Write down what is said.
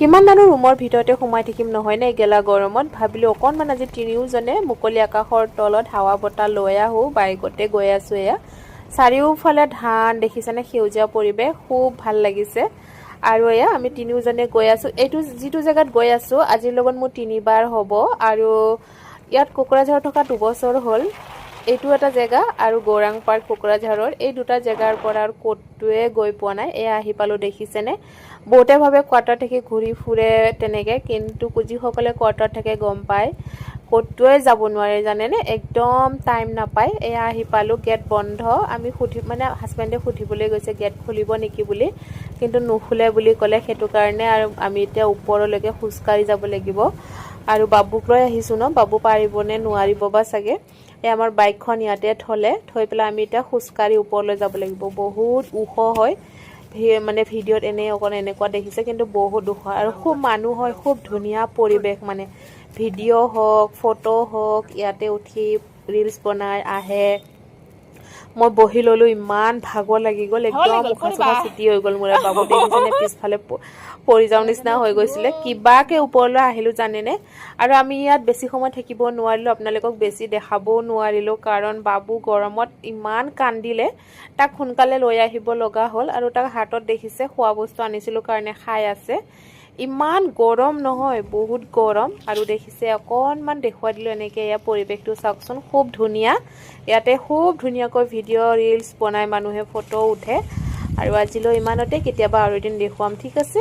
কিমান মানুহ ৰুমৰ ভিতৰতে সোমাই থাকিম নহয় নে গেলা গৰমত ভাবিলো অকণমান আজি তিনিওজনে মুকলি আকাশৰ তলত হাৱা বতাহ লৈ আহোঁ বাইকতে গৈ আছোঁ এয়া চাৰিওফালে ধান দেখিছেনে সেউজীয়া পৰিৱেশ খুব ভাল লাগিছে আৰু এয়া আমি তিনিওজনে গৈ আছোঁ এইটো যিটো জেগাত গৈ আছোঁ আজিৰ লগত মোৰ তিনিবাৰ হ'ব আৰু ইয়াত কোকৰাঝাৰ থকা 2 বছৰ হ'ল এইটো এটা জেগা আৰু গৌৰাং পাৰ্ক কোকৰাঝাৰৰ এই দুটা জেগাৰ পৰা আৰু ক'তোৱে গৈ পোৱা নাই এয়া আহি পালো দেখিছেনে বহুতে ভাবে কোৱাৰ্টাৰ থেকে ঘূৰি ফুৰে তেনেকে কিন্তু যিসকলে কোৱাৰ্টাৰ থাকে গম পায় ক'তোৱে যাব নোৱাৰে জানেনে একদম টাইম নাপায় এয়া আহি পালো গেট বন্ধ আমি মানে হাজবেণ্ডে সুধিবলৈ গৈছে গেট খুলিব নেকি বুলি কিন্তু নুখুলে বুলি ক'লে সেইটো কাৰণে আৰু আমি এতিয়া ওপৰলৈকে খুজকাৰি যাব লাগিব আৰু বাবুক লৈ আহিছো ন বাবু পাৰিবনে নোৱাৰিব বা চাগে এই আমাৰ বাইকখন ইয়াতে থৈ পেলাই আমি এতিয়া খুজকাৰি ওপৰলৈ যাব লাগিব বহুত ওখ হয় মানে ভিডিঅ'ত এনেকুৱা দেখিছে কিন্তু বহুত ওখ আৰু খুব মানুহ হয় খুব ধুনীয়া পৰিৱেশ মানে ভিডিঅ' হওক ফটো হওক ইয়াতে উঠি ৰিলছ বনাই আহে মই বহি ললো ইমান ভাগৰ লাগি গ'ল একদম মুখা চুখা চিটি হৈ গ'ল মোৰ বাবু দেখিছেনে পিছফালে পৰি যাওঁ নিচিনা হৈ গৈছিলে কিবাকে ওপৰলৈ আহিলো জানেনে আৰু আমি ইয়াত বেছি সময় থাকিব নোৱাৰিলো আপোনালোকক বেছি দেখাবও নোৱাৰিলো কাৰণ বাবু গৰমত ইমান কান্দিলে তাক সোনকালে লৈ আহিব লগা হ'ল আৰু তাক হাতত দেখিছে খোৱা বস্তু আনিছিলো কাৰণে খাই আছে ইমান গৰম নহয় বহুত গৰম আৰু দেখিছে অকণমান দেখুৱাই দিলো এনেকে এয়া পৰিৱেশটো চাওকচোন খুব ধুনীয়া ইয়াতে খুব ধুনীয়াকৈ ভিডিঅ' ৰিলছ বনাই মানুহে ফটো উঠে আৰু আজিলৈ ইমানতে কেতিয়াবা আৰু এদিন দেখুৱাম ঠিক আছে